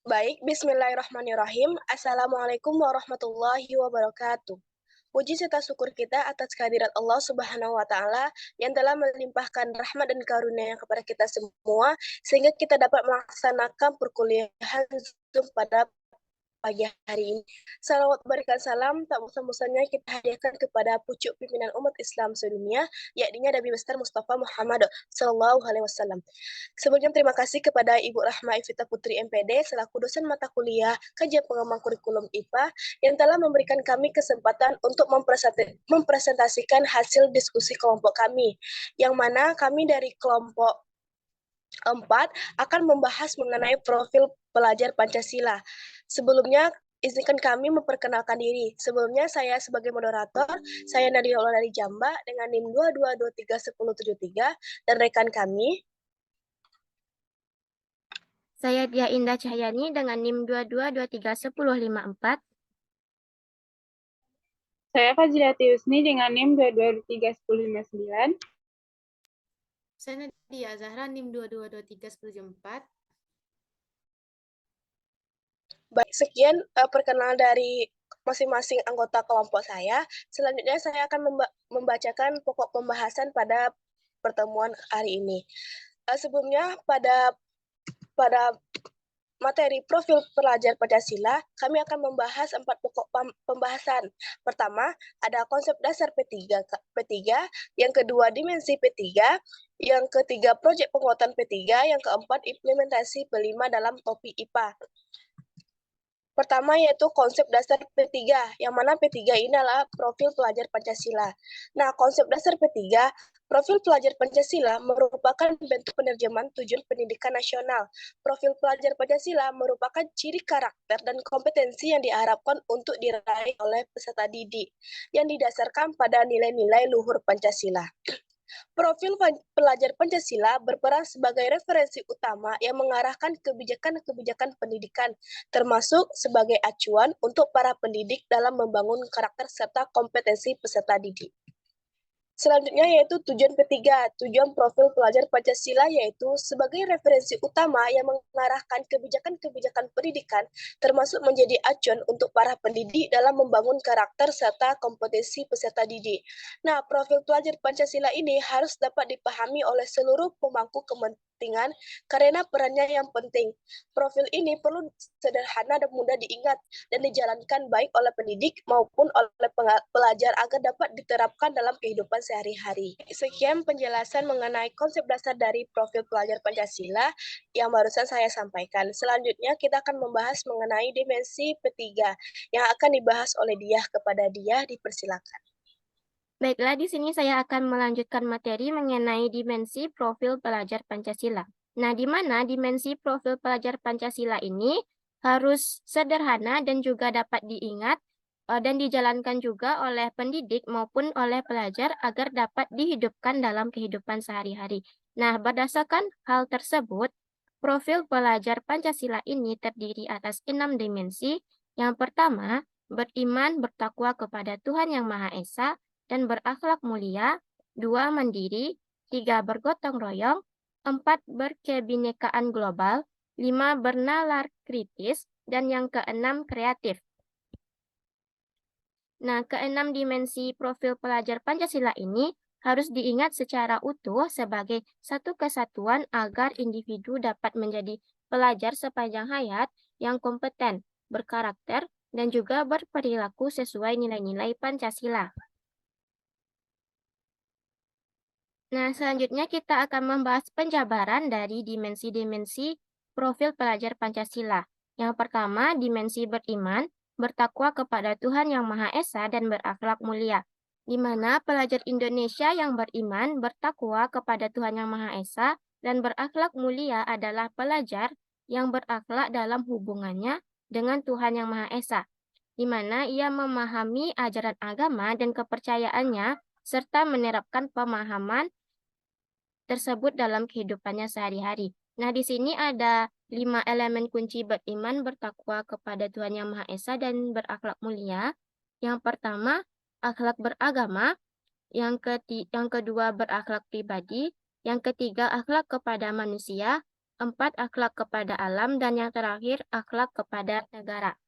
Baik, bismillahirrahmanirrahim. Assalamualaikum warahmatullahi wabarakatuh. Puji serta syukur kita atas kehadirat Allah Subhanahu wa Ta'ala yang telah melimpahkan rahmat dan karunia kepada kita semua, sehingga kita dapat melaksanakan perkuliahan Zoom pada pagi hari ini. Salawat berikan salam tak bosan-bosannya kita hadiahkan kepada pucuk pimpinan umat Islam sedunia, yakni Nabi besar Mustafa Muhammad Sallallahu Alaihi Wasallam. Sebelumnya terima kasih kepada Ibu Rahma Evita Putri MPD selaku dosen mata kuliah kajian pengembangan kurikulum IPA yang telah memberikan kami kesempatan untuk mempresentasikan hasil diskusi kelompok kami, yang mana kami dari kelompok 4 akan membahas mengenai profil pelajar Pancasila. Sebelumnya, izinkan kami memperkenalkan diri. Sebelumnya, saya sebagai moderator, saya Nadia Ola dari Jamba dengan NIM 22231073 dan rekan kami. Saya Dia Indah Cahyani dengan NIM 22231054. Saya Fazilati Husni dengan NIM 22231059. Saya Nadia Zahra NIM 22231074. Baik, sekian perkenalan dari masing-masing anggota kelompok saya. Selanjutnya saya akan membacakan pokok pembahasan pada pertemuan hari ini. Sebelumnya pada materi profil pelajar Pancasila, kami akan membahas 4 pokok pembahasan. Pertama, ada konsep dasar P3, yang kedua dimensi P3, yang ketiga proyek penguatan P3, yang keempat implementasi P5 dalam topik IPA. Pertama yaitu konsep dasar P3, yang mana P3 ini adalah profil pelajar Pancasila. Nah, konsep dasar P3, profil pelajar Pancasila merupakan bentuk penerjemahan tujuan pendidikan nasional. Profil pelajar Pancasila merupakan ciri karakter dan kompetensi yang diharapkan untuk diraih oleh peserta didik, yang didasarkan pada nilai-nilai luhur Pancasila. Profil pelajar Pancasila berperan sebagai referensi utama yang mengarahkan kebijakan-kebijakan pendidikan, termasuk sebagai acuan untuk para pendidik dalam membangun karakter serta kompetensi peserta didik. Selanjutnya yaitu tujuan P3, tujuan profil pelajar Pancasila yaitu sebagai referensi utama yang mengarahkan kebijakan-kebijakan pendidikan termasuk menjadi acuan untuk para pendidik dalam membangun karakter serta kompetensi peserta didik. Nah, profil pelajar Pancasila ini harus dapat dipahami oleh seluruh pemangku kepentingan karena perannya yang penting. Profil ini perlu sederhana dan mudah diingat dan dijalankan baik oleh pendidik maupun oleh pelajar agar dapat diterapkan dalam kehidupan sehari-hari. Sekian penjelasan mengenai konsep dasar dari profil pelajar Pancasila yang barusan saya sampaikan. Selanjutnya kita akan membahas mengenai dimensi P3 yang akan dibahas oleh Diah. Kepada Diah, dipersilakan. Baiklah, di sini saya akan melanjutkan materi mengenai dimensi profil pelajar Pancasila. Nah, di mana dimensi profil pelajar Pancasila ini harus sederhana dan juga dapat diingat dan dijalankan juga oleh pendidik maupun oleh pelajar agar dapat dihidupkan dalam kehidupan sehari-hari. Nah, berdasarkan hal tersebut, profil pelajar Pancasila ini terdiri atas 6 dimensi. Yang pertama, beriman bertakwa kepada Tuhan Yang Maha Esa dan berakhlak mulia. 2, mandiri. 3, bergotong royong. 4, berkebinekaan global. 5, bernalar kritis. Dan yang keenam, kreatif. Nah, keenam dimensi profil pelajar Pancasila ini harus diingat secara utuh sebagai satu kesatuan agar individu dapat menjadi pelajar sepanjang hayat yang kompeten, berkarakter, dan juga berperilaku sesuai nilai-nilai Pancasila. Nah, selanjutnya kita akan membahas penjabaran dari dimensi-dimensi profil pelajar Pancasila. Yang pertama, dimensi beriman, bertakwa kepada Tuhan Yang Maha Esa dan berakhlak mulia, di mana pelajar Indonesia yang beriman, bertakwa kepada Tuhan Yang Maha Esa dan berakhlak mulia adalah pelajar yang berakhlak dalam hubungannya dengan Tuhan Yang Maha Esa, di mana ia memahami ajaran agama dan kepercayaannya serta menerapkan pemahaman tersebut dalam kehidupannya sehari-hari. Nah, di sini ada 5 elemen kunci beriman, bertakwa kepada Tuhan Yang Maha Esa dan berakhlak mulia. Yang pertama, akhlak beragama. Yang kedua, berakhlak pribadi. Yang ketiga, akhlak kepada manusia. 4 akhlak kepada alam, dan yang terakhir akhlak kepada negara.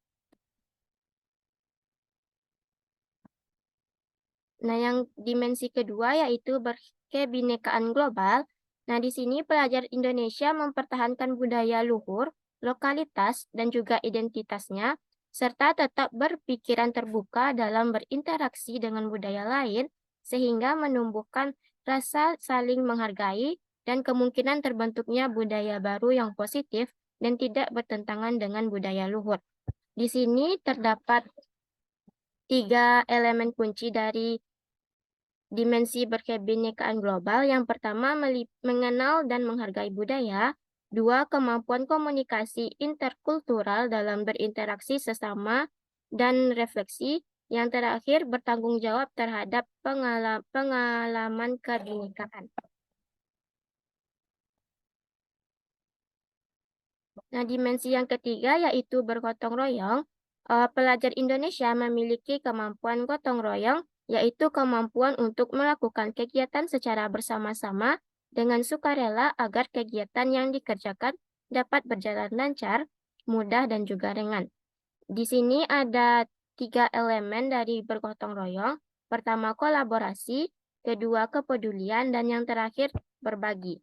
Nah, yang dimensi kedua yaitu berkebinekaan global. Nah, di sini pelajar Indonesia mempertahankan budaya luhur, lokalitas, dan juga identitasnya, serta tetap berpikiran terbuka dalam berinteraksi dengan budaya lain, sehingga menumbuhkan rasa saling menghargai dan kemungkinan terbentuknya budaya baru yang positif dan tidak bertentangan dengan budaya luhur. Di sini terdapat 3 elemen kunci dari dimensi berkebinekaan global. Yang pertama, mengenal dan menghargai budaya. 2, kemampuan komunikasi interkultural dalam berinteraksi sesama dan refleksi. Yang terakhir, bertanggung jawab terhadap pengalaman kebinekaan. Nah, dimensi yang ketiga yaitu bergotong royong. Pelajar Indonesia memiliki kemampuan gotong royong, yaitu kemampuan untuk melakukan kegiatan secara bersama-sama dengan sukarela agar kegiatan yang dikerjakan dapat berjalan lancar, mudah, dan juga ringan. Di sini ada 3 elemen dari bergotong royong. Pertama, kolaborasi, kedua, kepedulian, dan yang terakhir, berbagi.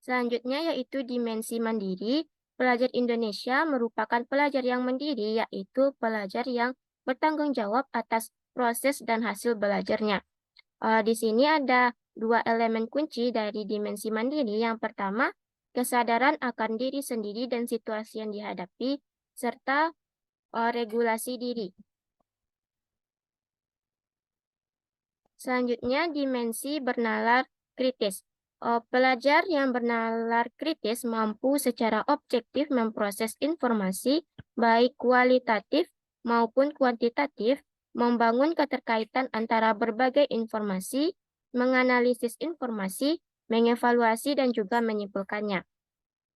Selanjutnya yaitu dimensi mandiri. Pelajar Indonesia merupakan pelajar yang mandiri, yaitu pelajar yang bertanggung jawab atas proses dan hasil belajarnya. Di sini ada 2 elemen kunci dari dimensi mandiri. Yang pertama, kesadaran akan diri sendiri dan situasi yang dihadapi, serta regulasi diri. Selanjutnya, dimensi bernalar kritis. Pelajar yang bernalar kritis mampu secara objektif memproses informasi, baik kualitatif maupun kuantitatif, membangun keterkaitan antara berbagai informasi, menganalisis informasi, mengevaluasi, dan juga menyimpulkannya.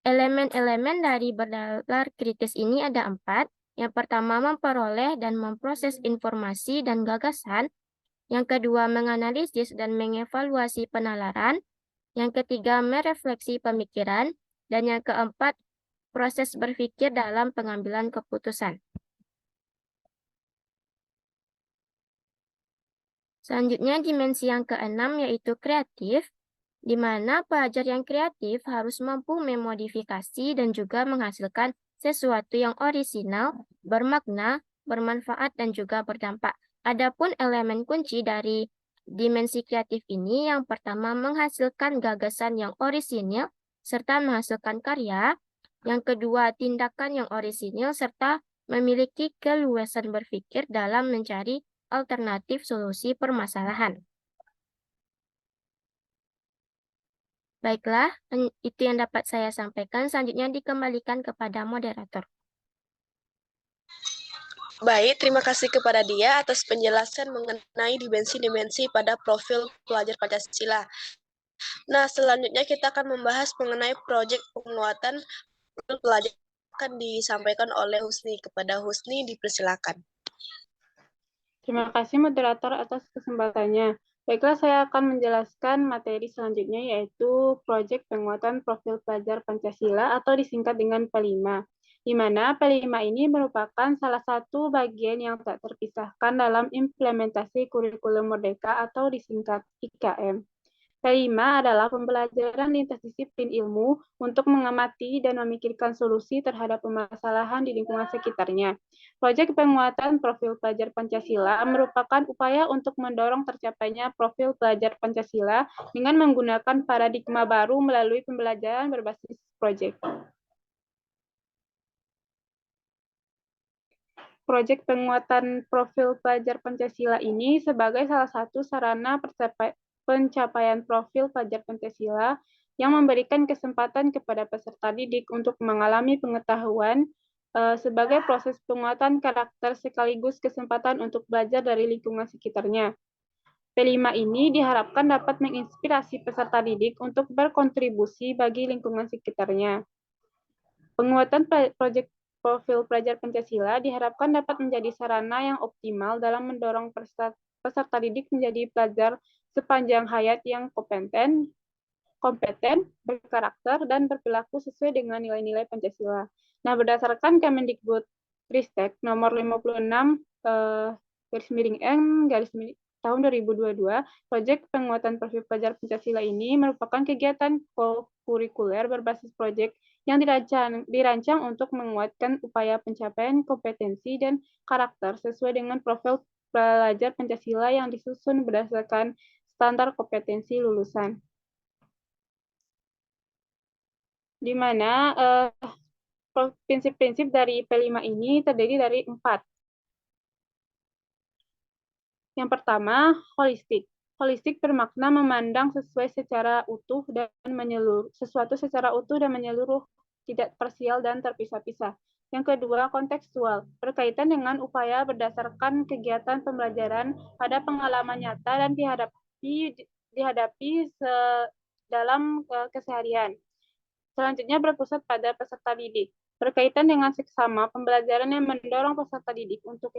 Elemen-elemen dari bernalar kritis ini ada 4. Yang pertama, memperoleh dan memproses informasi dan gagasan. Yang kedua, menganalisis dan mengevaluasi penalaran. Yang ketiga, merefleksi pemikiran. Dan yang keempat, proses berpikir dalam pengambilan keputusan. Selanjutnya, dimensi yang keenam yaitu kreatif, di mana pelajar yang kreatif harus mampu memodifikasi dan juga menghasilkan sesuatu yang orisinal, bermakna, bermanfaat, dan juga berdampak. Adapun elemen kunci dari dimensi kreatif ini, yang pertama menghasilkan gagasan yang orisinil serta menghasilkan karya. Yang kedua, tindakan yang orisinil serta memiliki keluasan berpikir dalam mencari alternatif solusi permasalahan. Baiklah, itu yang dapat saya sampaikan. Selanjutnya dikembalikan kepada moderator. Baik, terima kasih kepada dia atas penjelasan mengenai dimensi-dimensi pada profil pelajar Pancasila. Nah, selanjutnya kita akan membahas mengenai proyek penguatan profil pelajar akan disampaikan oleh Husni. Kepada Husni, dipersilakan. Terima kasih moderator atas kesempatannya. Baiklah, saya akan menjelaskan materi selanjutnya yaitu proyek penguatan profil pelajar Pancasila atau disingkat dengan P5. Di mana P5 ini merupakan salah satu bagian yang tak terpisahkan dalam implementasi kurikulum merdeka atau disingkat IKM. Kelima adalah pembelajaran lintas disiplin ilmu untuk mengamati dan memikirkan solusi terhadap permasalahan di lingkungan sekitarnya. Proyek penguatan profil pelajar Pancasila merupakan upaya untuk mendorong tercapainya profil pelajar Pancasila dengan menggunakan paradigma baru melalui pembelajaran berbasis proyek. Proyek penguatan profil pelajar Pancasila ini sebagai salah satu sarana pencapaian profil pelajar Pancasila yang memberikan kesempatan kepada peserta didik untuk mengalami pengetahuan sebagai proses penguatan karakter sekaligus kesempatan untuk belajar dari lingkungan sekitarnya. P5 ini diharapkan dapat menginspirasi peserta didik untuk berkontribusi bagi lingkungan sekitarnya. Penguatan proyek profil pelajar Pancasila diharapkan dapat menjadi sarana yang optimal dalam mendorong peserta didik menjadi pelajar sepanjang hayat yang kompeten, kompeten, berkarakter, dan berperilaku sesuai dengan nilai-nilai Pancasila. Nah, berdasarkan Kemendikbudristek nomor 56 garis miring N garis miring tahun 2022, proyek penguatan profil pelajar Pancasila ini merupakan kegiatan kurikuler berbasis proyek yang dirancang untuk menguatkan upaya pencapaian kompetensi dan karakter sesuai dengan profil pelajar Pancasila yang disusun berdasarkan standar kompetensi lulusan. Di mana prinsip-prinsip dari P5 ini terdiri dari 4. Yang pertama, holistik. Holistik bermakna memandang sesuatu secara utuh dan menyeluruh, tidak parsial dan terpisah-pisah. Yang kedua, kontekstual, berkaitan dengan upaya berdasarkan kegiatan pembelajaran pada pengalaman nyata dan dihadapi dalam keseharian. Selanjutnya berpusat pada peserta didik, berkaitan dengan seksama pembelajaran yang mendorong peserta didik untuk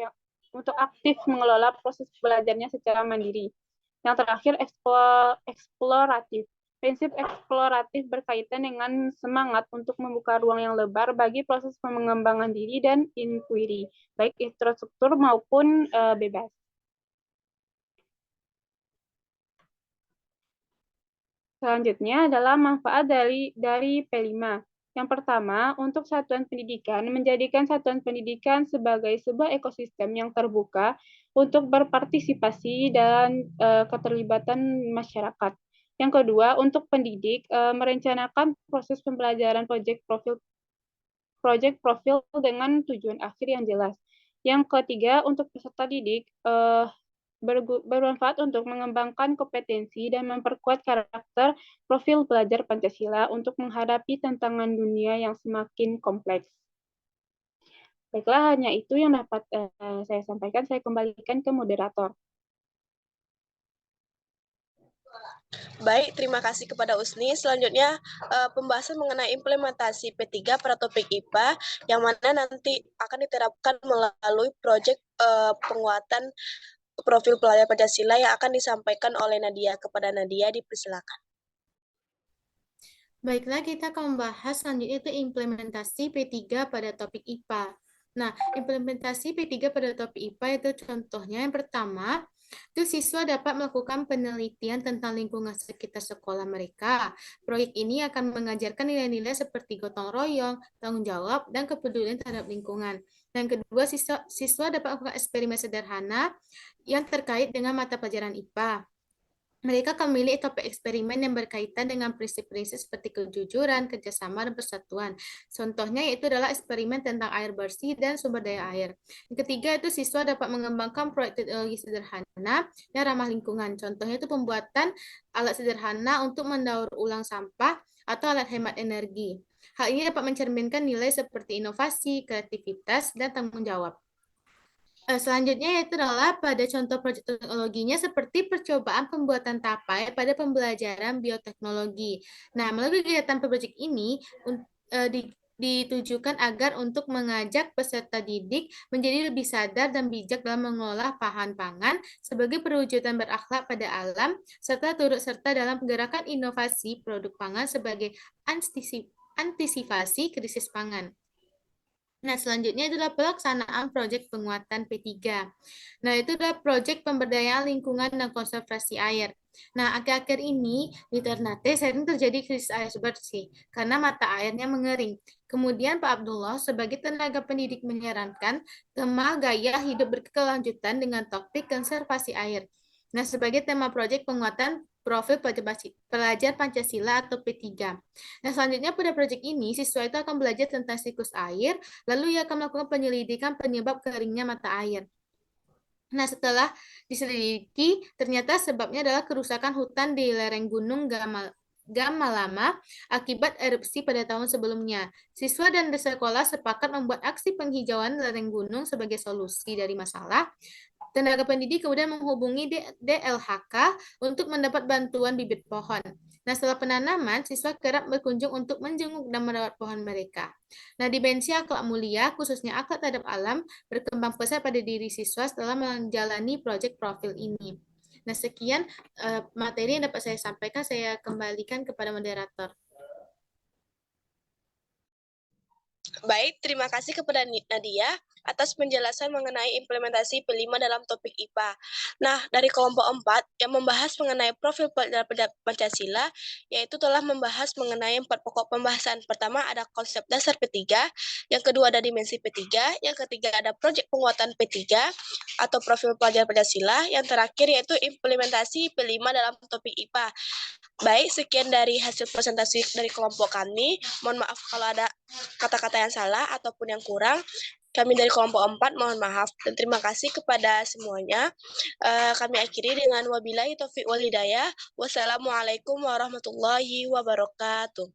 aktif mengelola proses belajarnya secara mandiri. Yang terakhir, eksploratif. Prinsip eksploratif berkaitan dengan semangat untuk membuka ruang yang lebar bagi proses pengembangan diri dan inquiry, baik introspektur maupun bebas. Selanjutnya adalah manfaat dari P5. Yang pertama, untuk satuan pendidikan, menjadikan satuan pendidikan sebagai sebuah ekosistem yang terbuka untuk berpartisipasi dan keterlibatan masyarakat. Yang kedua, untuk pendidik, merencanakan proses pembelajaran proyek profil dengan tujuan akhir yang jelas. Yang ketiga, untuk peserta didik, bermanfaat untuk mengembangkan kompetensi dan memperkuat karakter profil pelajar Pancasila untuk menghadapi tantangan dunia yang semakin kompleks. Baiklah, hanya itu yang dapat saya sampaikan. Saya kembalikan ke moderator. Baik, terima kasih kepada Usni. Selanjutnya, pembahasan mengenai implementasi P3 pada topik IPA, yang mana nanti akan diterapkan melalui proyek penguatan profil pelajar Pancasila yang akan disampaikan oleh Nadia. Kepada Nadia, dipersilakan. Baiklah, kita akan membahas selanjutnya itu implementasi P3 pada topik IPA. Nah, implementasi P3 pada topik IPA itu contohnya yang pertama, itu siswa dapat melakukan penelitian tentang lingkungan sekitar sekolah mereka. Proyek ini akan mengajarkan nilai-nilai seperti gotong royong, tanggung jawab, dan kepedulian terhadap lingkungan. Dan kedua, siswa dapat melakukan eksperimen sederhana yang terkait dengan mata pelajaran IPA. Mereka akan memilih topik eksperimen yang berkaitan dengan prinsip-prinsip seperti kejujuran, kerjasama, dan persatuan. Contohnya yaitu adalah eksperimen tentang air bersih dan sumber daya air. Yang ketiga itu siswa dapat mengembangkan proyek teknologi sederhana dan ramah lingkungan. Contohnya itu pembuatan alat sederhana untuk mendaur ulang sampah atau alat hemat energi. Hal ini dapat mencerminkan nilai seperti inovasi, kreativitas, dan tanggung jawab. Selanjutnya yaitu adalah pada contoh proyek teknologinya seperti percobaan pembuatan tapai pada pembelajaran bioteknologi. Nah, melalui kegiatan proyek ini ditujukan agar untuk mengajak peserta didik menjadi lebih sadar dan bijak dalam mengelola bahan pangan sebagai perwujudan berakhlak pada alam, serta turut serta dalam gerakan inovasi produk pangan sebagai antisipasi krisis pangan. Nah, selanjutnya adalah pelaksanaan proyek penguatan P3. Nah, itu adalah proyek pemberdayaan lingkungan dan konservasi air. Nah, akhir-akhir ini di Ternate sering terjadi krisis air bersih karena mata airnya mengering. Kemudian Pak Abdullah sebagai tenaga pendidik menyarankan tema gaya hidup berkelanjutan dengan topik konservasi air. Nah, sebagai tema proyek penguatan profil pelajar Pancasila atau P3. Nah, selanjutnya pada proyek ini, siswa itu akan belajar tentang siklus air, lalu ia akan melakukan penyelidikan penyebab keringnya mata air. Nah, setelah diselidiki, ternyata sebabnya adalah kerusakan hutan di lereng Gunung Gamalama akibat erupsi pada tahun sebelumnya. Siswa dan sekolah sepakat membuat aksi penghijauan lereng gunung sebagai solusi dari masalah. Tenaga pendidik kemudian menghubungi DLHK untuk mendapat bantuan bibit pohon. Nah, setelah penanaman, siswa kerap berkunjung untuk menjenguk dan merawat pohon mereka. Nah, dimensi akhlak mulia, khususnya akhlak terhadap alam, berkembang pesat pada diri siswa setelah menjalani proyek profil ini. Nah, sekian materi yang dapat saya sampaikan, saya kembalikan kepada moderator. Baik, terima kasih kepada Nadia atas penjelasan mengenai implementasi P5 dalam topik IPA. Nah, dari kelompok 4 yang membahas mengenai profil pelajar Pancasila, yaitu telah membahas mengenai 4 pokok pembahasan. Pertama ada konsep dasar P3, yang kedua ada dimensi P3, yang ketiga ada proyek penguatan P3 atau profil pelajar Pancasila, yang terakhir yaitu implementasi P5 dalam topik IPA. Baik, sekian dari hasil presentasi dari kelompok kami. Mohon maaf kalau ada kata-kata yang salah ataupun yang kurang. Kami dari kelompok 4 mohon maaf dan terima kasih kepada semuanya. Kami akhiri dengan wabillahi taufiq wal hidayah. Wassalamualaikum warahmatullahi wabarakatuh.